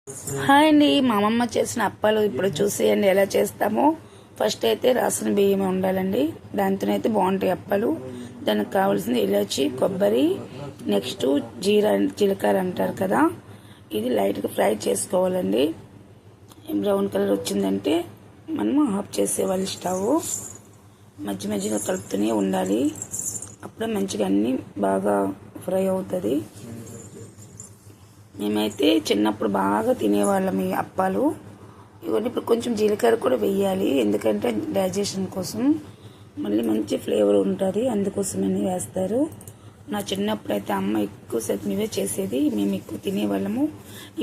Hi అండి, మా అమ్మమ్మ చేసిన అప్పాలు ఇప్పుడు చూసేయండి ఎలా చేస్తామో. ఫస్ట్ అయితే రాసిన బియ్యం ఉండాలండి, దాంతోనైతే బాగుంటాయి అప్పాలు. దానికి కావాల్సింది ఇలాచి, కొబ్బరి, నెక్స్ట్ జీలకర్ర అంటారు కదా, ఇది లైట్గా ఫ్రై చేసుకోవాలండి. బ్రౌన్ కలర్ వచ్చిందంటే మనము ఆఫ్ చేసేవాళ్ళు స్టవ్. మధ్య మధ్యలో కలుపుతూనే ఉండాలి, అప్పుడే మంచిగా అన్నీ బాగా ఫ్రై అవుతుంది. మేమైతే చిన్నప్పుడు బాగా తినేవాళ్ళం ఈ అప్పాలు. ఇవన్నీ ఇప్పుడు కొంచెం జీలకర్ర కూడా వేయాలి, ఎందుకంటే డైజెషన్ కోసం మళ్ళీ మంచి ఫ్లేవర్ ఉంటుంది, అందుకోసమని వేస్తారు. నా చిన్నప్పుడు అయితే అమ్మ ఎక్కువ శాతం ఇవే చేసేది, మేము ఎక్కువ తినేవాళ్ళము.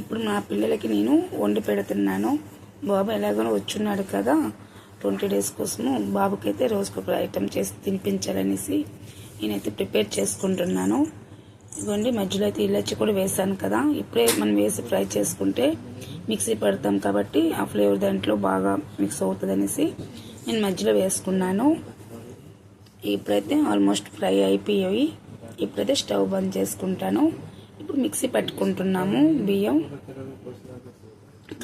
ఇప్పుడు నా పిల్లలకి నేను వండి పెడుతున్నాను. బాబు ఎలాగో వచ్చున్నాడు కదా 20 days కోసము, బాబుకైతే రోజుకొక ఐటెం చేసి తినిపించాలనేసి నేనైతే ప్రిపేర్ చేసుకుంటున్నాను. ఇదిగోండి, మధ్యలో అయితే ఇలాచి కూడా వేసాను కదా, ఇప్పుడే మనం వేసి ఫ్రై చేసుకుంటే మిక్సీ పెడతాం కాబట్టి ఆ ఫ్లేవర్ దాంట్లో బాగా మిక్స్ అవుతుంది అనేసి నేను మధ్యలో వేసుకున్నాను. ఇప్పుడైతే ఆల్మోస్ట్ ఫ్రై అయిపోయాయి. ఇప్పుడైతే స్టవ్ బంద్ చేసుకుంటాను. ఇప్పుడు మిక్సీ పెట్టుకుంటున్నాము బియ్యం.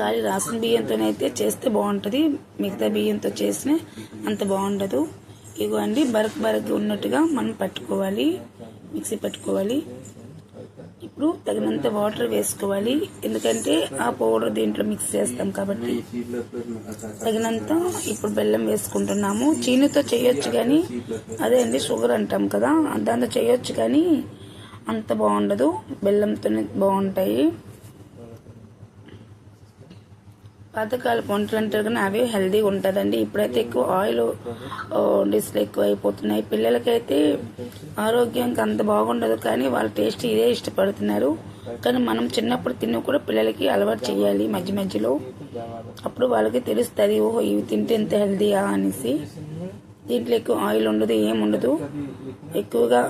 ఖాళీ రాసిన బియ్యంతోనైతే చేస్తే బాగుంటుంది, మిగతా బియ్యంతో చేసిన అంత బాగుండదు. ఇవ్వండి, బరక్ ఉన్నట్టుగా మనం పట్టుకోవాలి, మిక్సీ పట్టుకోవాలి. ఇప్పుడు తగినంత వాటర్ వేసుకోవాలి, ఎందుకంటే ఆ పౌడర్ దీంట్లో మిక్స్ చేస్తాం కాబట్టి తగినంత. ఇప్పుడు బెల్లం వేసుకుంటున్నాము. చీనితో చేయొచ్చు కానీ, అదే అండి షుగర్ అంటాం కదా, దాంతో చేయొచ్చు కానీ అంత బాగుండదు, బెల్లంతోనే బాగుంటాయి. పాతకాలపు వంటలు అంటారు కానీ అవి హెల్దీగా ఉంటుందండి. ఇప్పుడైతే ఎక్కువ ఆయిల్ డిస్లు ఎక్కువ అయిపోతున్నాయి. పిల్లలకైతే ఆరోగ్యానికి అంత బాగుండదు, కానీ వాళ్ళ టేస్ట్ ఇదే ఇష్టపడుతున్నారు. కానీ మనం చిన్నప్పుడు తిని కూడా పిల్లలకి అలవాటు చేయాలి మధ్య మధ్యలో, అప్పుడు వాళ్ళకి తెలుస్తుంది, ఓహో ఇవి తింటే ఎంత హెల్దీయా అనేసి. దీంట్లో ఎక్కువ ఆయిల్ ఉండదు, ఏముండదు. ఎక్కువగా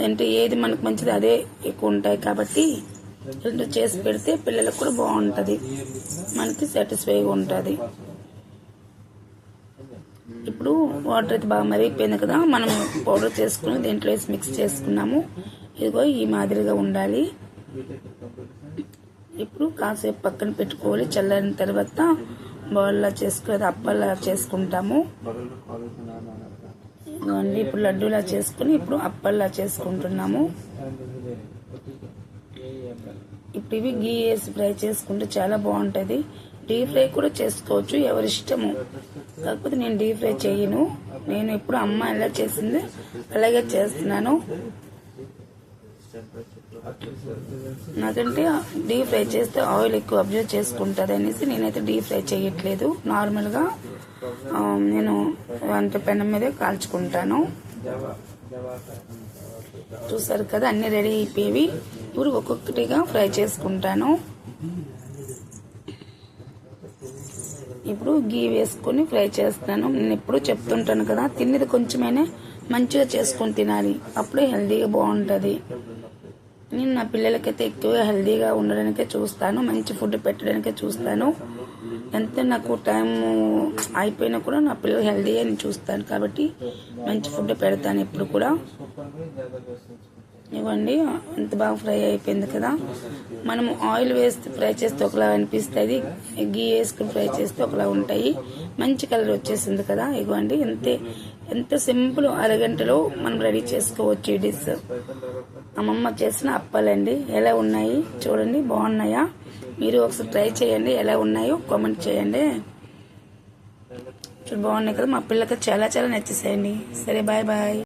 అంటే ఏది మనకు మంచిది అదే ఎక్కువ ఉంటాయి కాబట్టి ఇలా చేసి పెడితే పిల్లలకు కూడా బాగుంటుంది, మనకి సాటిస్ఫైగా ఉంటుంది. ఇప్పుడు వాటర్ అయితే బాగా మరిగిపోయింది కదా, మనం పౌడర్ చేసుకుని దీంట్లో వేసి మిక్స్ చేసుకున్నాము. ఇదిగో ఈ మాదిరిగా ఉండాలి. ఇప్పుడు కాసేపు పక్కన పెట్టుకోవాలి, చల్లారిన తర్వాత బౌల్లా చేసుకుని అప్పల్లా చేసుకుంటాము. ఇదిగోండి, ఇప్పుడు లడ్డూలా చేసుకుని ఇప్పుడు అప్పల్లా చేసుకుంటున్నాము. ఇప్పుడు ఇవి గీ వేసి ఫ్రై చేసుకుంటే చాలా బాగుంటుంది. డీప్ ఫ్రై కూడా చేసుకోవచ్చు, ఎవరి ఇష్టము. కాకపోతే నేను డీప్ ఫ్రై చేయను, నేను ఎప్పుడు అమ్మ ఎలా చేసింది అలాగే చేస్తున్నాను. నాకంటే డీప్ ఫ్రై చేస్తే ఆయిల్ ఎక్కువ అబ్జర్వ్ చేసుకుంటుంది అనేసి నేనైతే డీప్ ఫ్రై చేయట్లేదు. నార్మల్గా నేను వంట పెనం మీదే కాల్చుకుంటాను. చూసారు కదా, అన్ని రెడీ అయిపోయేవి. ఇప్పుడు ఒక్కొక్కటిగా ఫ్రై చేసుకుంటాను. ఇప్పుడు గీ వేసుకొని ఫ్రై చేస్తాను. నేను ఎప్పుడు చెప్తుంటాను కదా, తినేది కొంచెమైనా మంచిగా చేసుకొని తినాలి, అప్పుడే హెల్తీగా బాగుంటుంది. నేను నా పిల్లలకైతే ఎక్కువ హెల్తీగా ఉండడానికే చూస్తాను, మంచి ఫుడ్ పెట్టడానికే చూస్తాను. ఎంత నాకు టైం అయిపోయినా కూడా నా పిల్లలు హెల్తీ అని చూస్తాను కాబట్టి మంచి ఫుడ్ పెడతాను ఎప్పుడు కూడా. ఇవ్వండి, ఎంత బాగా ఫ్రై అయిపోయింది కదా. మనం ఆయిల్ వేస్తే ఫ్రై చేస్తే ఒకలా అనిపిస్తుంది, గీ వేసుకుని ఫ్రై చేస్తే ఒకలా ఉంటాయి. మంచి కలర్ వచ్చేసింది కదా. ఇవ్వండి, ఎంత సింపుల్, అరగంటలో మనం రెడీ చేసుకోవచ్చు ఈ డిష్. అమ్మమ్మ చేసిన అప్పాలండి. ఎలా ఉన్నాయి చూడండి, బాగున్నాయా? మీరు ఒకసారి ట్రై చేయండి, ఎలా ఉన్నాయో కామెంట్ చేయండి. బాగున్నాయి కదా, మా పిల్లలకి చాలా చాలా నచ్చేసాయండి. సరే, బాయ్ బాయ్.